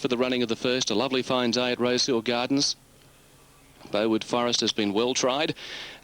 For the running of the first, a lovely fine day at Rosehill Gardens. Bowood Forest has been well tried,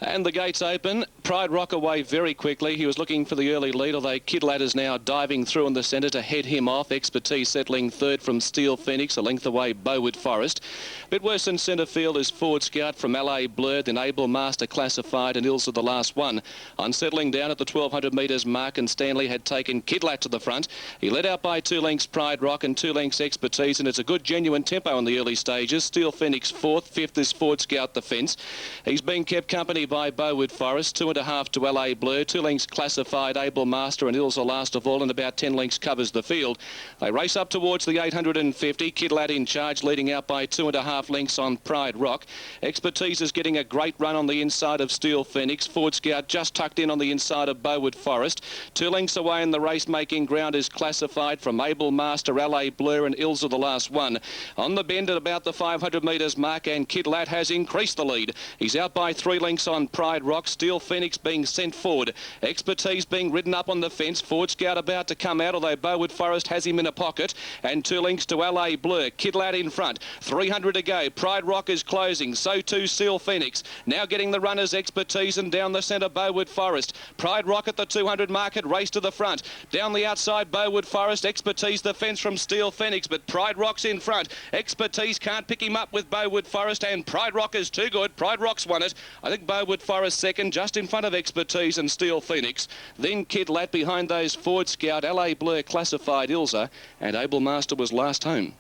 and the gates open. Pride Rock away very quickly. He was looking for the early lead, although Kid Lad is now diving through in the centre to head him off. Expertise settling third from Steel Phoenix, a length away Bowood Forest. A bit worse in centre field is Ford Scout from LA Blur, then Able Master Classified, and Ilse of the last one. Unsettling down at the 1200 metres mark, and Stanley had taken Kid Lad to the front. He led out by 2 lengths Pride Rock and 2 lengths Expertise, and it's a good genuine tempo in the early stages. Steel Phoenix fourth, fifth is Ford Scout the fence. He's being kept company by Bowood Forest, 2.5 to LA Blur, 2 lengths Classified, Able Master and Ilse last of all, and about 10 lengths covers the field. They race up towards the 850. Kid Lad in charge, leading out by 2.5 lengths on Pride Rock. Expertise is getting a great run on the inside of Steel Phoenix. Ford Scout just tucked in on the inside of Bowood Forest. 2 lengths away in the race-making ground is Classified from Able Master, LA Blur and Ilse the last one. On the bend at about the 500 metres mark, and Kid Lad has increased the lead. He's out by 3 lengths on Pride Rock. Steel Phoenix being sent forward. Expertise being ridden up on the fence. Ford Scout about to come out, although Bowood Forest has him in a pocket. And 2 lengths to LA Blur. Kid Lad in front. 300 to go. Pride Rock is closing. So too Steel Phoenix. Now getting the runners Expertise, and down the centre Bowood Forest. Pride Rock at the 200 market. Race to the front. Down the outside Bowood Forest. Expertise the fence from Steel Phoenix, but Pride Rock's in front. Expertise can't pick him up with Bowood Forest, and Pride Rock is too good. Pride Rock's won it. I think Bowood Forest second, just in front of Expertise and Steel Phoenix. Then Kid Lad behind those Ford Scout, LA Blur, Classified, Ilse, and Able Master was last home.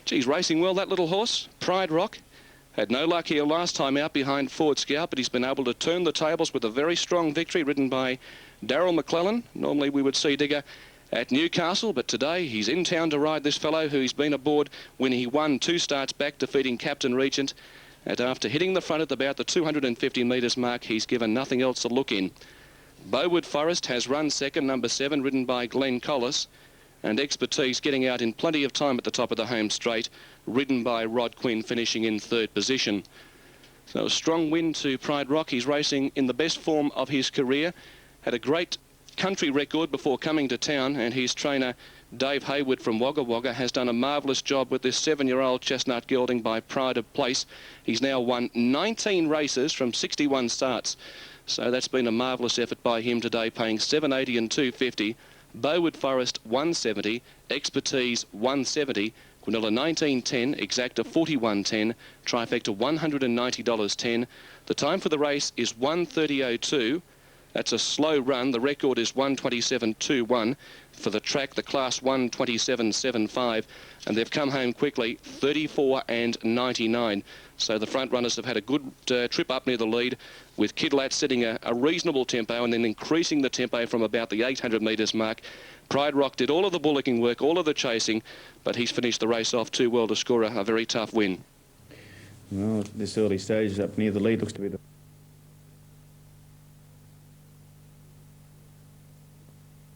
Geez, racing well, that little horse. Pride Rock had no luck here last time out behind Ford Scout, but he's been able to turn the tables with a very strong victory ridden by Darryl McClellan. Normally we would see Digger at Newcastle, but today he's in town to ride this fellow who's been aboard when he won 2 starts back, defeating Captain Regent. And after hitting the front at about the 250 metres mark, he's given nothing else to look in. Bowood Forest has run second, number 7, ridden by Glenn Collis, and Expertise getting out in plenty of time at the top of the home straight, ridden by Rod Quinn, finishing in 3rd position. So a strong win to Pride Rock. He's racing in the best form of his career. Had a great country record before coming to town, and his trainer Dave Hayward from Wagga Wagga has done a marvellous job with this 7-year-old chestnut gelding by Pride of Place. He's now won 19 races from 61 starts. So that's been a marvellous effort by him today, paying $7.80 and $2.50. Bowood Forest 170, Expertise 170, Quinella 19.10, Exacta 41.10, Trifecta $190.10. The time for the race is 1:30.02. That's a slow run. The record is 1:27.21 for the track, the class 1:27.75, and they've come home quickly, 34 and 99. So the front runners have had a good trip up near the lead, with Kid Lad setting a reasonable tempo and then increasing the tempo from about the 800 metres mark. Pride Rock did all of the bullocking work, all of the chasing, but he's finished the race off too well to score a very tough win. Well, this early stage up near the lead looks to be the...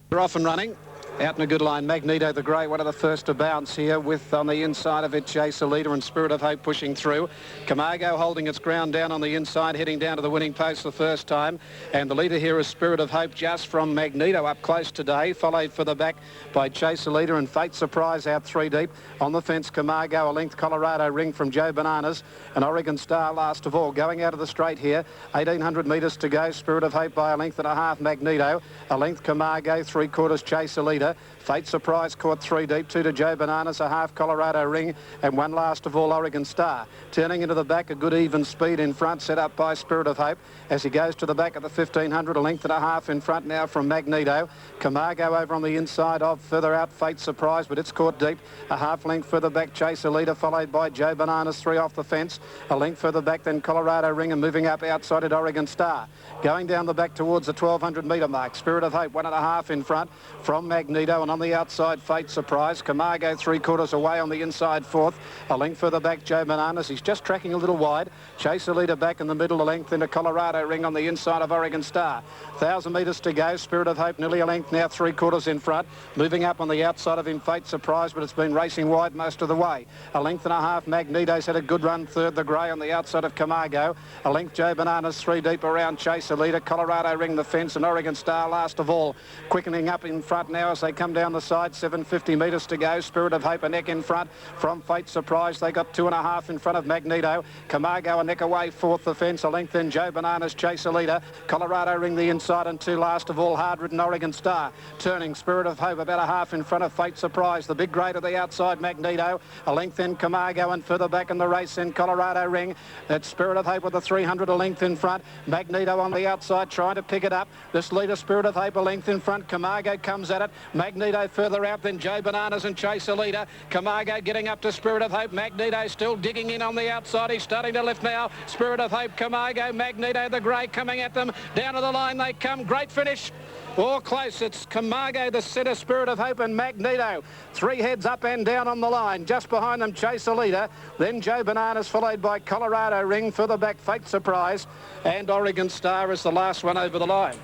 They're off and running. Out in a good line, Magneto the Grey, one of the first to bounce here, with on the inside of it Chaser Leader and Spirit of Hope pushing through. Camargo holding its ground down on the inside, heading down to the winning post the first time. And the leader here is Spirit of Hope, just from Magneto up close today, followed for the back by Chaser Leader and Fate Surprise out 3 deep. On the fence, Camargo, a length Colorado Ring from Joe Bananas, and Oregon Star last of all. Going out of the straight here, 1,800 metres to go. Spirit of Hope by a length and a half, Magneto. A length Camargo, 3/4 Chaser Leader. Fate Surprise caught 3 deep, 2 to Joe Bananas, a half Colorado Ring, and 1 last of all Oregon Star. Turning into the back, a good even speed in front, set up by Spirit of Hope. As he goes to the back at the 1,500, a length and a half in front now from Magneto. Camargo over on the inside of further out Fate Surprise, but it's caught deep. A half length further back, Chaser Leader, followed by Joe Bananas, 3 off the fence. A length further back, then Colorado Ring, and moving up outside at Oregon Star. Going down the back towards the 1,200 metre mark, Spirit of Hope, 1.5 in front from Magneto, and on the outside Fate Surprise. Camargo 3/4 away on the inside 4th. A length further back Joe Bananas. He's just tracking a little wide. Chaser Leader back in the middle, a length into Colorado Ring on the inside of Oregon Star. 1,000 metres to go. Spirit of Hope nearly a length now, 3/4 in front. Moving up on the outside of him Fate Surprise, but it's been racing wide most of the way. A length and a half Magneto's had a good run, 3rd the Grey on the outside of Camargo. A length Joe Bananas 3 deep around Chaser Leader. Colorado Ring the fence, and Oregon Star last of all. Quickening up in front now as they They come down the side, 750 metres to go. Spirit of Hope a neck in front from Fate Surprise. They got 2.5 in front of Magneto. Camargo a neck away, fourth the fence, a length in. Joe Bananas chase a leader. Colorado Ring the inside, and two last of all, Hard-Ridden Oregon Star. Turning Spirit of Hope about 1/2 in front of Fate Surprise. The big grey to the outside, Magneto. A length in Camargo, and further back in the race in Colorado Ring. That's Spirit of Hope with a 300 a length in front. Magneto on the outside trying to pick it up. This leader, Spirit of Hope, a length in front. Camargo comes at it. Magneto further out than Joe Bananas and chase a leader. Camargo getting up to Spirit of Hope. Magneto still digging in on the outside. He's starting to lift now. Spirit of Hope, Camargo, Magneto the grey coming at them. Down to the line they come. Great finish. All close. It's Camargo, the centre, Spirit of Hope, and Magneto. 3 heads up and down on the line. Just behind them, Chase a leader. Then Joe Bananas, followed by Colorado Ring. Further back, Fate Surprise. And Oregon Star is the last one over the line.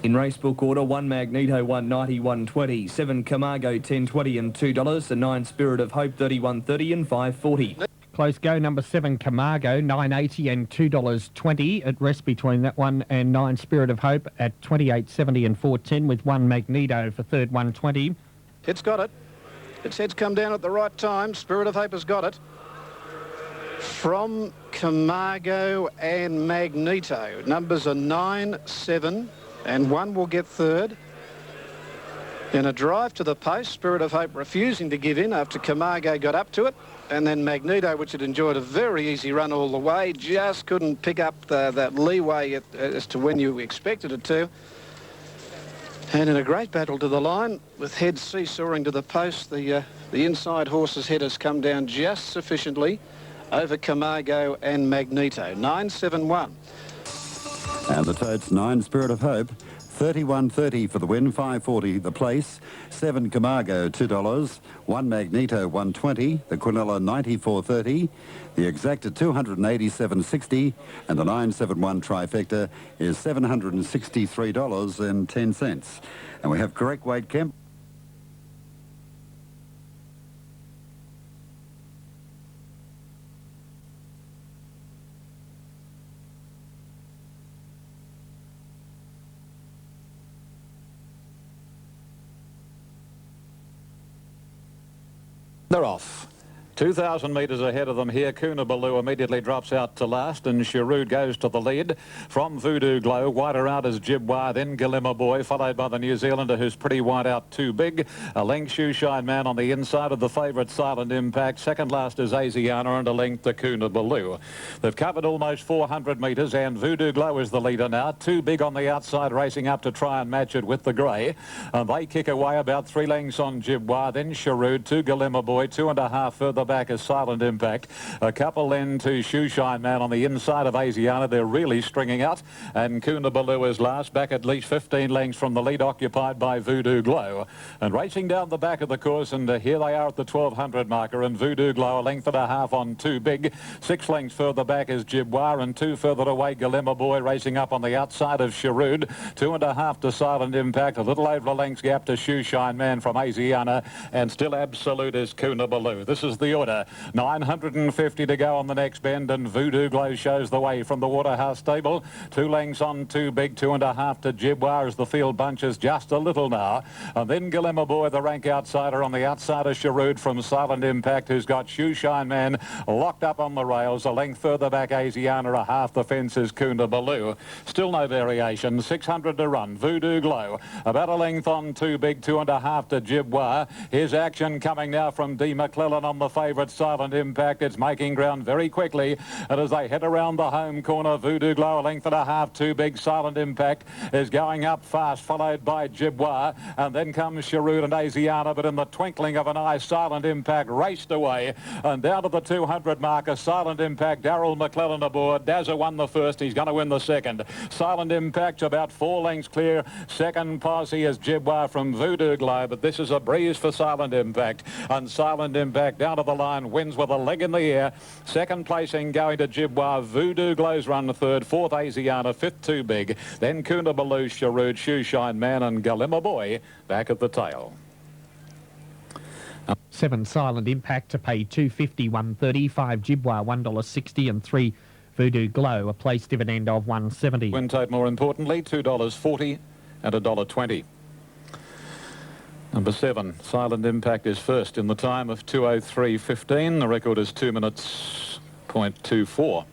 In racebook order, 1 Magneto, 190, 120. 7 Camargo, 10.20 and $2. And 9 Spirit of Hope, 31.30 and 5.40. Close go, number 7 Camargo, 9.80 and $2.20. At rest between that one and 9 Spirit of Hope at 28.70 and 4.10, with 1 Magneto for third, 1.20. It's got it. Its head's come down at the right time. Spirit of Hope has got it. From Camargo and Magneto. Numbers are 9, 7, and 1 will get third. In a drive to the post, Spirit of Hope refusing to give in after Camargo got up to it. And then Magneto, which had enjoyed a very easy run all the way, just couldn't pick up that leeway as to when you expected it to. And in a great battle to the line, with heads seesawing to the post, the inside horse's head has come down just sufficiently over Camargo and Magneto. 9-7-1. And the totes, 9 Spirit of Hope, 31.30 for the win, 5.40 the place. 7 Camargo, $2. 1 Magneto, 1.20. The Quinella, 94.30. The Exacta, 287.60. And the 971 trifecta is $763.10. And we have correct weight, Kemp. They're off. 2,000 metres ahead of them here. Coonabaloo immediately drops out to last, and Sherwood goes to the lead. From Voodoo Glow, wide around is Jibwa, then Glimmer Boy, followed by the New Zealander, who's pretty wide out, Too Big. A length Shoeshine Man on the inside of the favourite Silent Impact. Second last is Asiana, and a length to Coonabaloo. They've covered almost 400 metres, and Voodoo Glow is the leader now. Too Big on the outside, racing up to try and match it with the grey. And they kick away about 3 lengths on Jibwa, then Sherwood, to Glimmer Boy, 2.5 further back is Silent Impact. A couple then to Shoeshine Man on the inside of Asiana. They're really stringing out. And Coonabaloo is last, back at least 15 lengths from the lead, occupied by Voodoo Glow. And racing down the back of the course, and here they are at the 1200 marker, and Voodoo Glow a length and a half on Too Big. 6 lengths further back is Jibwa, and 2 further away Glimmer Boy, racing up on the outside of Sherwood. 2.5 to Silent Impact, a little over a length's gap to Shoeshine Man from Asiana, and still absolute is Coonabaloo. This is the order. 950 to go on the next bend, and Voodoo Glow shows the way from the Waterhouse stable. 2 lengths on Too Big, 2.5 to Jibwa as the field bunches just a little now. And then Glimmer Boy, the rank outsider, on the outside of Sherwood from Silent Impact, who's got Shoeshine Man locked up on the rails. A length further back, Asiana, a half the fence is Coonabaloo. Still no variation, 600 to run. Voodoo Glow, about a length on Too Big, 2.5 to Jibwa. Here's action coming now from D. McClellan on the favourite Silent Impact. It's making ground very quickly, and as they head around the home corner, Voodoo Glow a length and a half. Too Big, Silent Impact is going up fast, followed by Jibwa, and then comes Sherwood and Asiana, but in the twinkling of an eye, Silent Impact raced away, and down to the 200 marker, Silent Impact, Darryl McClellan aboard. Dazza won the first, he's going to win the second. Silent Impact's about 4 lengths clear. Second posse is Jibwa from Voodoo Glow, but this is a breeze for Silent Impact, and Silent Impact down to the line wins with a leg in the air. Second placing going to Jibwa. Voodoo Glow's run third. Fourth Asiana. Fifth Too Big. Then Coonabaloo, Sherwood, Shoeshine Man and Glimmer Boy back at the tail. 7 Silent Impact to pay $2.50, 1.30. 5 Jibwa, $1.60, and 3 Voodoo Glow, a place dividend of $1.70. Win tote, more importantly, $2.40 and $1.20. Number 7, Silent Impact, is first in the time of 2:03.15. The record is 2 minutes .24.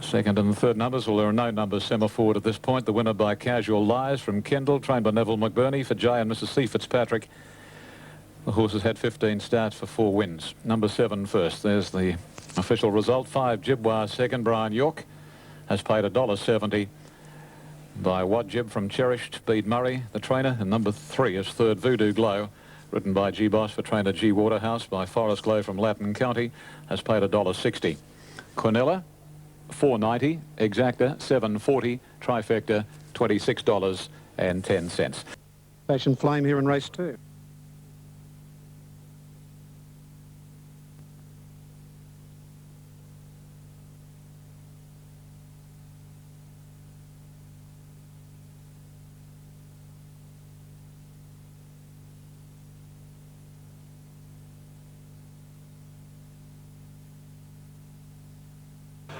Second and third numbers, well, there are no numbers semaphore at this point. The winner by Casual Lies from Kendall, trained by Neville McBurney for J and Mrs. C. Fitzpatrick. The horse has had 15 starts for 4 wins. Number 7 first. There's the official result. 5, Jibwa second. Brian York has paid $1.70 by Wad Jib from Cherished. Bede Murray, the trainer. And number 3 is third, Voodoo Glow, written by G. Boss for trainer G. Waterhouse, by Forest Glow from Latin County, has paid $1.60. Quinella, $4.90. Exacta, $7.40. Trifecta, $26.10. Fashion Flame here in race 2.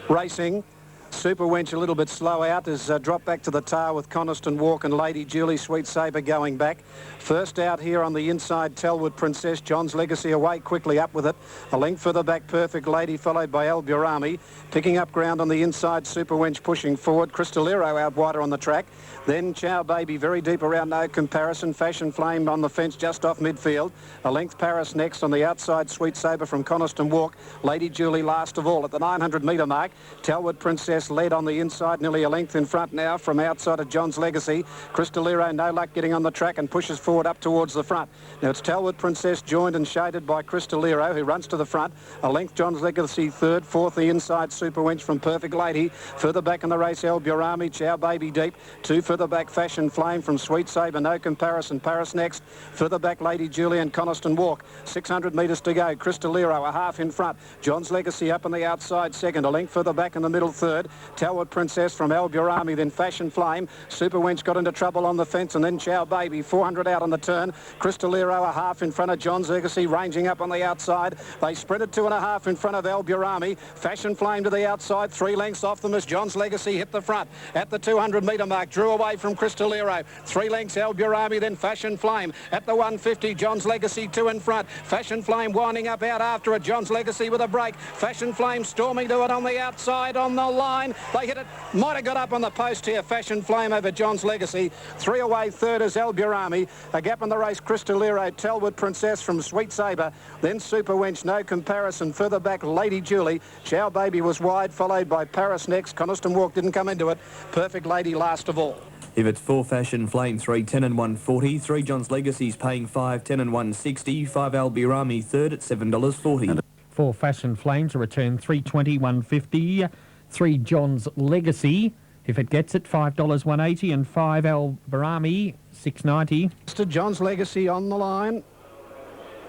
Racing. Super Wench a little bit slow out, has dropped back to the tail with Coniston Walk and Lady Julie. Sweet Sabre going back. First out here on the inside, Telwood Princess. John's Legacy away quickly up with it. A length further back, Perfect Lady, followed by El Burami. Picking up ground on the inside, Super Wench pushing forward. Crystalero out wider on the track. Then Chow Baby very deep around, no comparison. Fashion Flame on the fence just off midfield. A length Paris next on the outside, Sweet Sabre from Coniston Walk. Lady Julie last of all at the 900 metre mark. Telwood Princess led on the inside, nearly a length in front now from outside of John's Legacy. Crystalero no luck getting on the track and pushes forward up towards the front. Now it's Telwood Princess joined and shaded by Crystalero, who runs to the front. A length John's Legacy third. Fourth the inside, Super Wench from Perfect Lady. Further back in the race, El Burami, Chow Baby deep. 2 further back, Fashion Flame from Sweet Sabre, no comparison. Paris next. Further back, Lady Julie and Coniston Walk. 600 metres to go. Crystalero a half in front. John's Legacy up on the outside second. A length further back in the middle third. Telwood Princess from El Burami, then Fashion Flame. Super Wench got into trouble on the fence, and then Chow Baby, 400 out on the turn. Crystalero a half in front of John's Legacy, ranging up on the outside. They sprinted 2.5 in front of El Burami. Fashion Flame to the outside, 3 lengths off them as John's Legacy hit the front. At the 200 metre mark, drew away from Crystalero. 3 lengths El Burami, then Fashion Flame. At the 150, John's Legacy 2 in front. Fashion Flame winding up out after it. John's Legacy with a break. Fashion Flame storming to it on the outside, on the line. They hit it, might have got up on the post here. Fashion Flame over John's Legacy. 3 away, third is El Burami. A gap in the race, Crystalero, Telwood Princess from Sweet Sabre. Then Super Wench, no comparison. Further back, Lady Julie. Chow Baby was wide, followed by Paris next. Coniston Walk didn't come into it. Perfect Lady last of all. If it's 4 Fashion Flame, 3, 10 and 140. 3 John's Legacy's paying 5, 10 and 160. 5 Al Burami third at $7.40. 4 Fashion Flame to return 320, 150. 3 John's Legacy, if it gets it, $5.180, and 5 El Burami, $6.90. Mr. John's Legacy on the line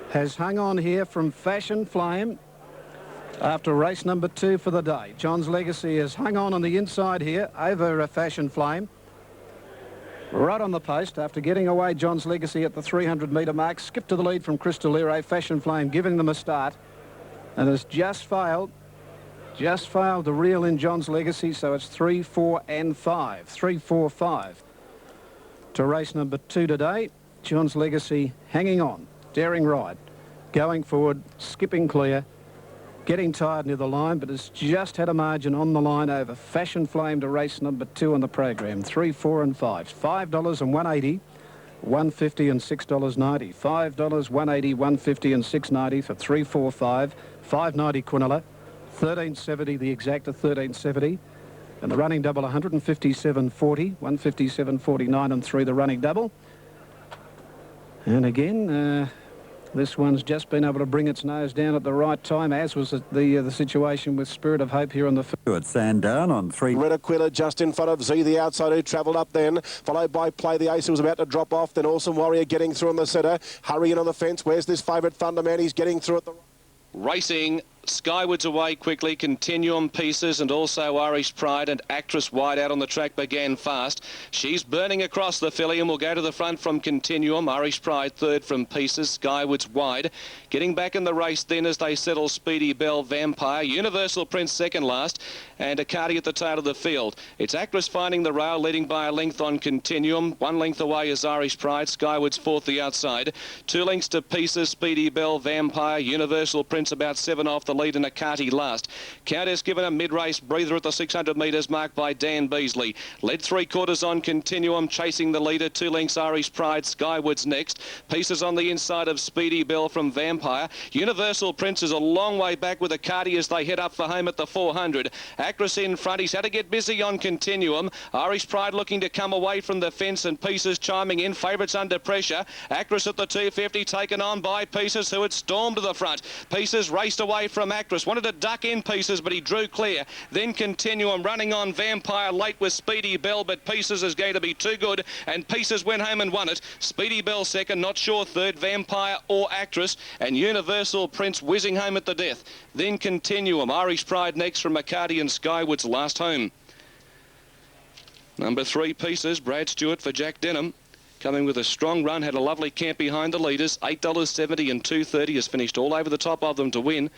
has hung on here from Fashion Flame after race number 2 for the day. John's Legacy has hung on the inside here over Fashion Flame. Right on the post after getting away John's Legacy at the 300 metre mark. Skipped to the lead from Crystalero. Fashion Flame giving them a start and has just failed to reel in John's Legacy, so it's 3, 4 and 5. 3, 4, 5 to race number 2 today. John's Legacy hanging on, daring ride, going forward, skipping clear, getting tired near the line, but has just had a margin on the line over Fashion Flame to race number 2 on the program. 3, 4 and 5. $5 and $1.80, $1.50 and $6.90. $5, $1.80, $1.50 and $6.90 for 3, 4, 5. $5.90 Quinella. $13.70 the exacta, $13.70, and the running double $157.40, $157.49 and 3 the running double. And again, this one's just been able to bring its nose down at the right time, as was the situation with Spirit of Hope here on the field. At Sandown on 3. Red Aquila just in front of Z, the outside, who travelled up then, followed by Play the Ace, who was about to drop off. Then Awesome Warrior getting through on the centre. Hurry in on the fence. Where's this favourite Thunder Man? He's getting through at the... Racing Skywards away quickly, Continuum, Pieces and also Irish Pride, and Actress wide out on the track began fast. She's burning across the filly and will go to the front from Continuum. Irish Pride third from Pieces, Skywards wide. Getting back in the race then as they settle Speedy Bell, Vampire, Universal Prince second last, and Accardi at the tail of the field. It's Actress finding the rail, leading by a length on Continuum. 1 length away is Irish Pride, Skywards fourth the outside. 2 lengths to Pieces, Speedy Bell, Vampire, Universal Prince about 7 off the lead, and Accardi last. Countess given a mid-race breather at the 600 metres marked by Dan Beasley. Led 3/4 on Continuum, chasing the leader. 2 lengths Irish Pride, Skywards next. Pieces on the inside of Speedy Bell from Vampire. Universal Prince is a long way back with Accardi as they head up for home at the 400. Actress in front. He's had to get busy on Continuum. Irish Pride looking to come away from the fence, and Pieces chiming in. Favourites under pressure. Actress at the 250 taken on by Pieces, who had stormed to the front. Pieces raced away from Actress. Wanted to duck in Pieces, but he drew clear. Then Continuum running on Vampire late with Speedy Bell, but Pieces is going to be too good, and Pieces went home and won it. Speedy Bell second, not sure third, Vampire or Actress, and Universal Prince whizzing home at the death. Then Continuum, Irish Pride next from Accardi and Skywards last home. Number 3 Pieces, Brad Stewart for Jack Denham. Coming with a strong run, had a lovely camp behind the leaders. $8.70 and $2.30 has finished all over the top of them to win.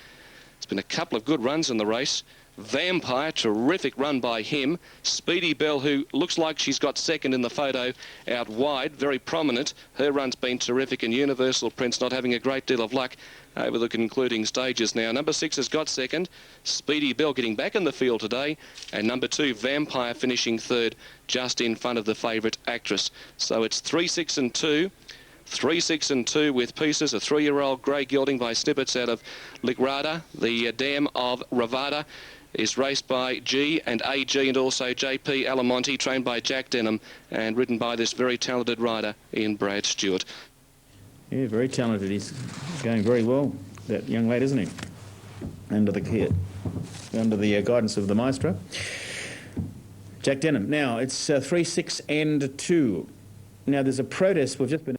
It's been a couple of good runs in the race. Vampire, terrific run by him. Speedy Bell, who looks like she's got second in the photo out wide, very prominent. Her run's been terrific, and Universal Prince not having a great deal of luck over the concluding stages now. Number 6 has got second. Speedy Bell getting back in the field today, and number 2 Vampire finishing third, just in front of the favourite Actress. So it's 3, 6 and 2. 3, 6 and 2 with Pieces. A 3-year-old grey gelding by Snippets out of Ligrada. The dam of Ravada is raced by G and AG and also JP Alamonte, trained by Jack Denham and ridden by this very talented rider in Brad Stewart. Yeah, very talented. He's going very well, that young lad, isn't he? Under the guidance of the maestro. Jack Denham. Now, it's 3, 6 and 2. Now, there's a protest. We've just been...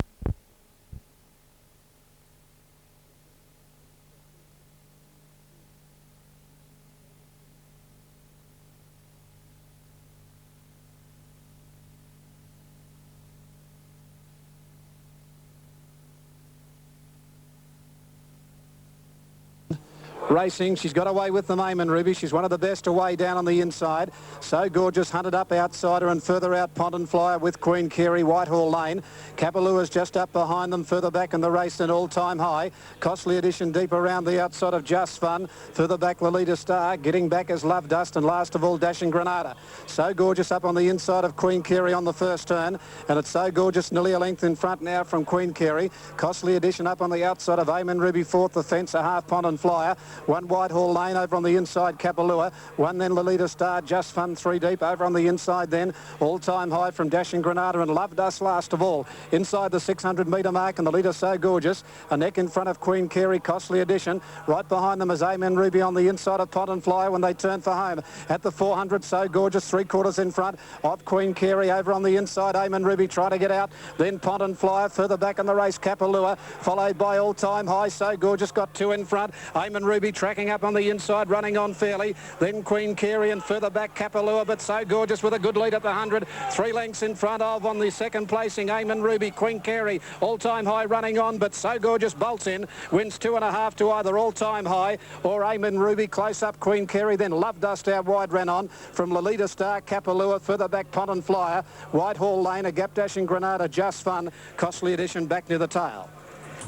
Racing, she's got away with the Mayman Ruby. She's one of the best away down on the inside. So Gorgeous hunted up outside her, and further out Pont and Flyer with Queen Carey, Whitehall Lane. Kapalua's just up behind them, further back in the race an all-time high. Costly Edition deep around the outside of Just Fun. Further back Lolita Star, getting back as Love Dust, and last of all Dashing Granada. So Gorgeous up on the inside of Queen Carey on the first turn, and it's So Gorgeous nearly a length in front now from Queen Carey. Costly Edition up on the outside of Mayman Ruby, fourth the fence, a half Pont and Flyer. 1 Whitehall Lane over on the inside, Kapalua. 1 then Lolita Star, Just Fun 3 deep over on the inside then. All-time high from Dashing Granada, and Love Dust last of all. Inside the 600 metre mark, and the leader So Gorgeous. A neck in front of Queen Carey, Costly Edition. Right behind them is Amen Ruby on the inside of Pont and Flyer when they turn for home. At the 400, So Gorgeous 3/4 in front of Queen Carey. Over on the inside, Amen Ruby trying to get out. Then Pont and Flyer further back in the race, Kapalua. Followed by All-Time High. So Gorgeous got 2 in front. Amen Ruby tracking up on the inside, running on fairly. Then Queen Carey, and further back Kapalua, but So Gorgeous with a good lead at the 100. 3 lengths in front of on the second placing Amen Ruby. Queen Carey, All-Time High running on, but So Gorgeous bolts in, wins 2.5 to either All-Time High or Amen Ruby. Close up Queen Carey, then Love Dust out wide ran on from Lolita Star, Kapalua, further back Pont and Flyer. Whitehall Lane, a gap Dashing Granada, Just Fun, Costly Edition back near the tail.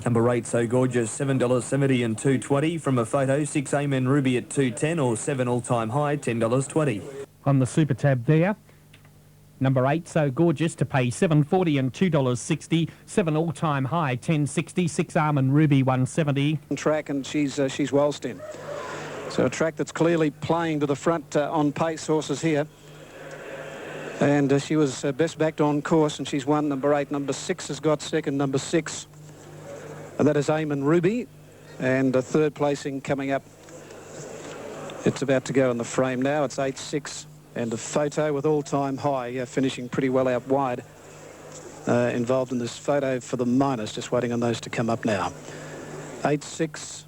Number 8, So Gorgeous, $7.70 and $2.20 from a photo. 6 Amen Ruby at $2.10, or 7 All-Time High, $10.20. On the super tab there, number 8, So Gorgeous, to pay $7.40 and $2.60. 7 All-Time High, $10.60. 6 Amen Ruby, $1.70. Track, and she's well stem. So a track that's clearly playing to the front on pace horses here. And she was best backed on course, and she's won. Number 8. Number 6 has got second. Number 6. And that is Amen Ruby, and a third placing coming up. It's about to go in the frame now. It's 8-6, and a photo with All-Time High, finishing pretty well out wide. Involved in this photo for the minors, just waiting on those to come up now. 8-6,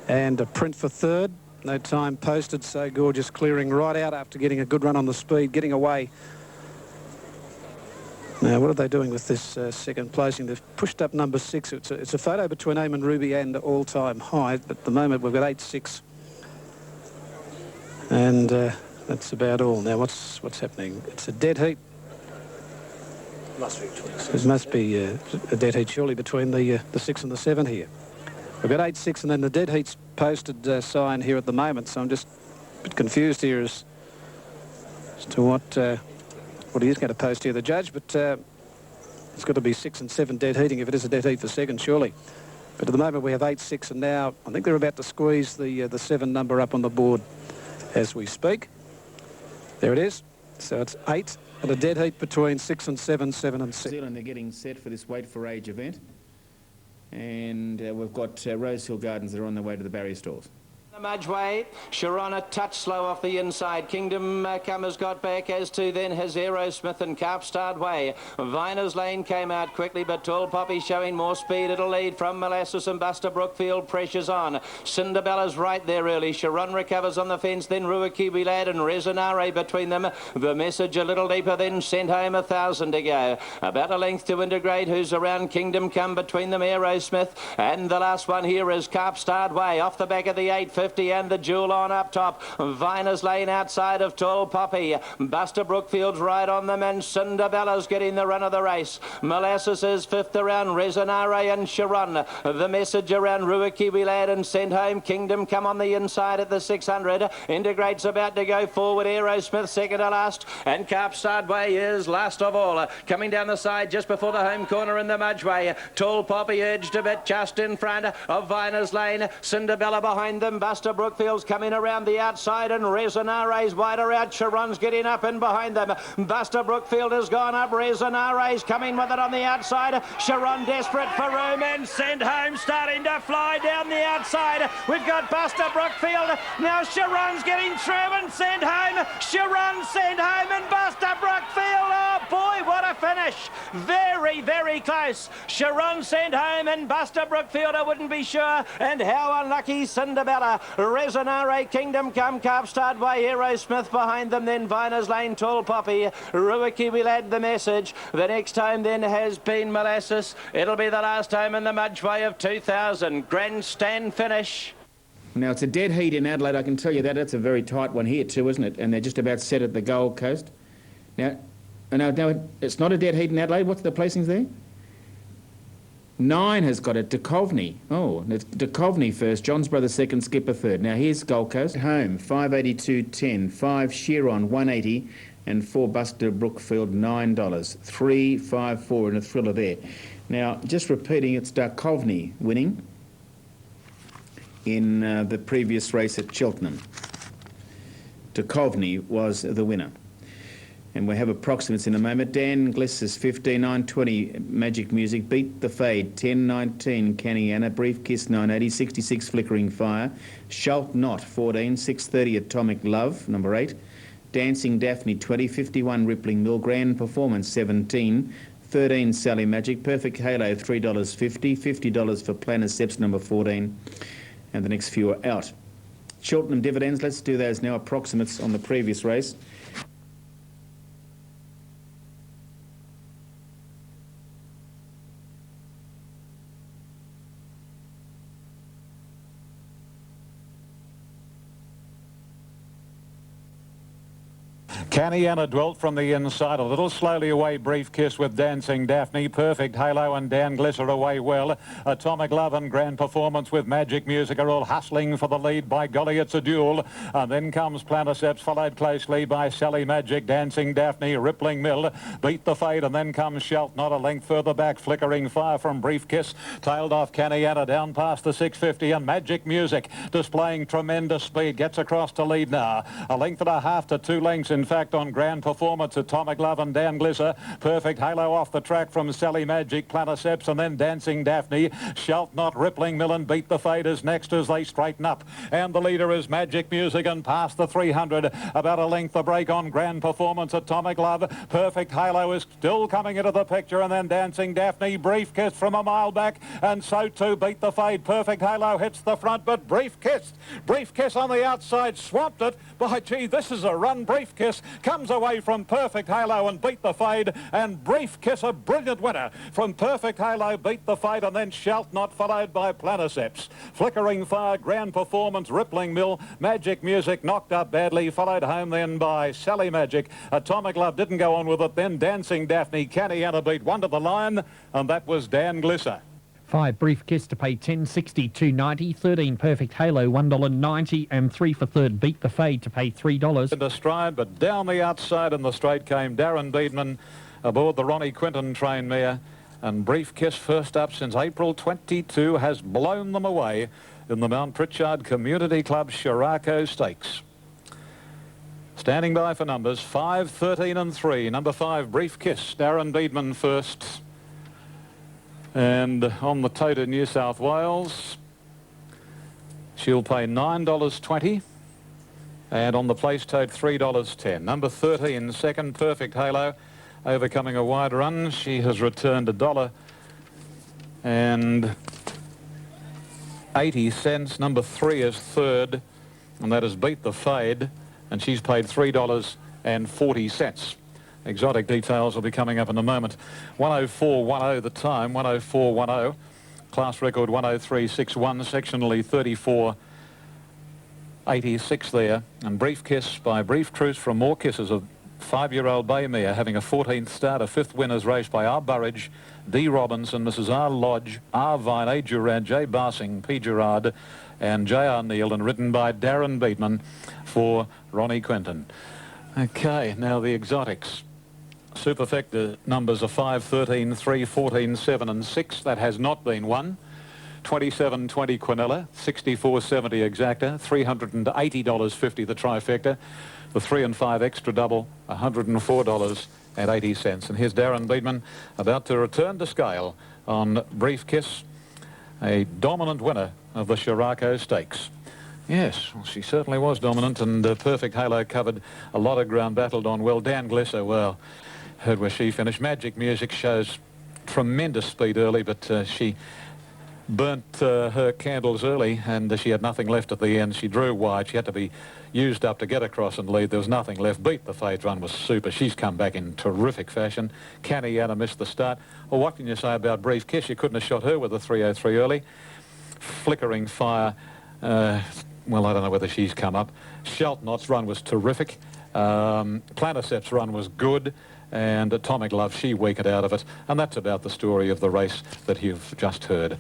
And a print for third. No time posted. So Gorgeous clearing right out after getting a good run on the speed, getting away. Now, what are they doing with this second placing? They've pushed up number 6. It's a photo between Eamon Ruby and all-time high. At the moment, we've got 8-6. And that's about all. Now, what's happening? It's a dead heat. It must be a dead heat, surely, between the 6 and the 7 here. We've got 8-6, and then the dead heat's posted sign here at the moment, so I'm just a bit confused here as to what he is going to post here, the judge, but it's got to be 6 and 7 dead heating if it is a dead heat for second, surely. But at the moment we have 8-6, and now I think they're about to squeeze the 7 number up on the board as we speak. There it is. So it's 8 and a dead heat between 6 and 7, 7 and 6. New Zealand, they're getting set for this Wait for Age event. And we've got Rosehill Gardens that are on their way to the barrier stalls. The Mudgeway, Sharon a touch slow off the inside. Kingdom Come has got back, as to then has Aerosmith and Carpstad Way. Viner's Lane came out quickly, but Tall Poppy showing more speed. It'll lead from Molasses and Buster Brookfield. Pressures on. Cinderbella's right there early. Sharon recovers on the fence, then Ruakiwi Lad and Resonare between them. The Message a little deeper, then sent home 1,000 to go. About a length to Integrate, who's around Kingdom Come between them, Aerosmith. And the last one here is Carpstad Way off the back of the 850 and the Jewel on up top. Viner's Lane outside of Tall Poppy. Buster Brookfield's right on them, and Cinderbella's getting the run of the race. Molasses is 5th around Resonare and Sharon. The Message around Ruakiwi Lad and sent home Kingdom Come on the inside at the 600. Integrate's about to go forward. Aerosmith second to last, and Carpstad Way is last of all. Coming down the side just before the home corner in the Mudgeway. Tall Poppy urged a bit just in front of Viner's Lane. Cinderbella behind them. Buster Brookfield's coming around the outside, and Resonare's wider out. Sharon's getting up in behind them. Buster Brookfield has gone up. Resonare's coming with it on the outside. Sharon desperate for room and sent home, starting to fly down the outside. We've got Buster Brookfield. Now Sharon's getting through and sent home. Sharon sent home and Buster Brookfield. Oh boy, what a finish. Very, very close. Sharon sent home and Buster Brookfield, I wouldn't be sure. And how unlucky Cinderbella. Resonare, Kingdom Come, Carpstad Way, Aerosmith behind them, then Viner's Lane, Tall Poppy, Ruakiwi Lad, The Message. The next home then has been Molasses. It'll be the last home in the Mudgeway of 2000. Grandstand finish. Now, it's a dead heat in Adelaide, I can tell you that. That's a very tight one here too, isn't it? And they're just about set at the Gold Coast. Now, it's not a dead heat in Adelaide. What's the placings there? 9 has got it, Duchovny. Oh, it's Duchovny first, John's Brother second, Skipper third. Now here's Gold Coast. Home, 582.10, 5 Chiron, 180, and 4 Buster Brookfield, $9. 3, 5, 4, and a thriller there. Now, just repeating, it's Duchovny winning in the previous race at Cheltenham. Duchovny was the winner. And we have approximates in a moment. Dan Gliss is 15, 920 Magic Music. Beat the Fade, 10.19 Canny Anna. Brief Kiss, 980, 66 Flickering Fire. Shalt Not, 14, 630 Atomic Love, number 8. Dancing Daphne, 20, 51 Rippling Mill. Grand Performance, 17, 13 Sally Magic. Perfect Halo, $3.50, $50 for Planner Steps, number 14. And the next few are out. Cheltenham dividends, let's do those now. Approximates on the previous race. Canny Anna dwelt from the inside, a little slowly away. Brief Kiss with Dancing Daphne. Perfect Halo and Dan Glisser away well. Atomic Love and Grand Performance with Magic Music are all hustling for the lead. By golly, it's a duel. And then comes Planiceps, followed closely by Sally Magic, Dancing Daphne, Rippling Mill, Beat the Fade, and then comes Shalt Not a length further back. Flickering Fire from Brief Kiss, tailed off Canny Anna down past the 650, and Magic Music displaying tremendous speed gets across to lead now. A length and a half to 2 lengths in in fact, on Grand Performance, Atomic Love and Dan Glisser. Perfect Halo off the track from Sally Magic, Planaceps, and then Dancing Daphne. Shalt Not, Rippling Mill and Beat the Faders next as they straighten up. And the leader is Magic Music and past the 300. About a length the break on Grand Performance, Atomic Love. Perfect Halo is still coming into the picture, and then Dancing Daphne. Brief Kiss from a mile back, and so too Beat the Fade. Perfect Halo hits the front, but Brief Kiss on the outside swamped it. By gee, this is a run. Brief Kiss comes away from Perfect Halo and Beat the Fade, and Brief Kiss a brilliant winner from Perfect Halo, Beat the Fade, and then Shalt Not, followed by Planaceps. Flickering Fire, Grand Performance, Rippling Mill, Magic Music knocked up badly, followed home then by Sally Magic. Atomic Love didn't go on with it, then Dancing Daphne, Canny beat one to the line, and that was Dan Glisser. 5 Brief Kiss to pay 10.60, 2.90. 13 Perfect Halo, $1.90, and 3 for third Beat the Fade to pay $3. Into stride, but down the outside in the straight came Darren Beedman aboard the Ronnie Quinton train mare, and Brief Kiss, first up since April 22, has blown them away in the Mount Pritchard Community Club Shirako Stakes. Standing by for numbers 5, 13 and 3. Number 5 Brief Kiss, Darren Beedman first. And on the tote in New South Wales, she'll pay $9.20. And on the place tote, $3.10. Number 13, second Perfect Halo, overcoming a wide run. She has returned $1.80. Number 3 is third, and that is Beat the Fade, and she's paid $3.40. Exotic details will be coming up in a moment. 104.10 the time, 104.10. Class record 103.61, sectionally 34.86 there. And Brief Kiss by Brief Truce from More Kisses, a 5-year-old bay mare having a 14th start, a 5th winner's race by R. Burridge, D. Robinson, Mrs. R. Lodge, R. Vine, A. Durand, J. Barsing, P. Gerard, and J.R. Neal, and ridden by Darren Beedman for Ronnie Quinton. Okay, now the exotics. Superfecta numbers are 5, 13, 3, 14, 7 and 6. That has not been won. 27.20 Quinella, 64.70 Exacta, $380.50 the trifecta. The 3 and 5 extra double, $104.80. And here's Darren Beedman about to return to scale on Brief Kiss, a dominant winner of the Shirako Stakes. Yes, well, she certainly was dominant, and Perfect Halo covered a lot of ground, battled on well. Dan Glisser, well, heard where she finished. Magic Music shows tremendous speed early, but she burnt her candles early, and she had nothing left at the end. She drew wide. She had to be used up to get across and lead. There was nothing left. Beat the Fade run was super. She's come back in terrific fashion. Canny missed the start. Well, what can you say about Brief Kiss? You couldn't have shot her with a 3.03 early. Flickering Fire, well, I don't know whether she's come up. Shalt Not's run was terrific. Planaceps' run was good. And Atomic Love, she weakened out of it. And that's about the story of the race that you've just heard.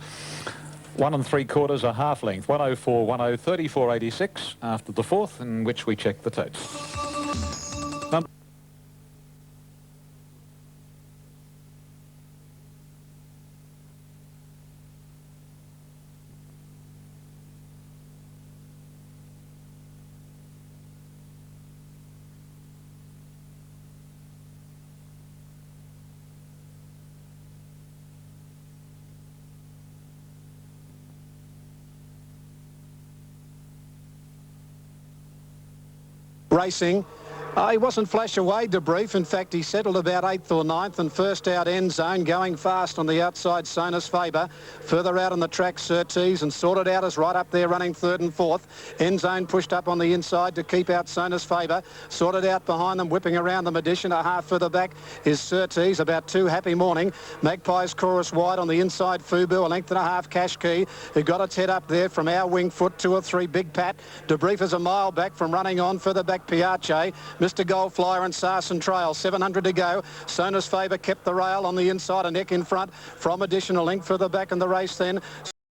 1 3/4, a half length, 104.10, 34.86 after the fourth, in which we check the totes. Racing. He wasn't flash away, Debrief. In fact, he settled about 8th or 9th, and first out End Zone, going fast on the outside, Sonus Faber. Further out on the track, Surtees, and sorted out as right up there, running 3rd and 4th. End Zone pushed up on the inside to keep out Sonus Faber. Sorted out behind them, whipping around them. Addition a half further back is Surtees, about 2 Happy Morning. Magpie's Chorus wide on the inside, Fubu, a length and a half, Cash Key, who got its head up there from Our Wing Foot, 2 or 3, Big Pat. Debrief is a mile back from running on, further back Piace, Mr. Goldflyer and Sarsen Trail, 700 to go. Sonus Faber kept the rail on the inside, a neck in front from Additional length further back in the race then.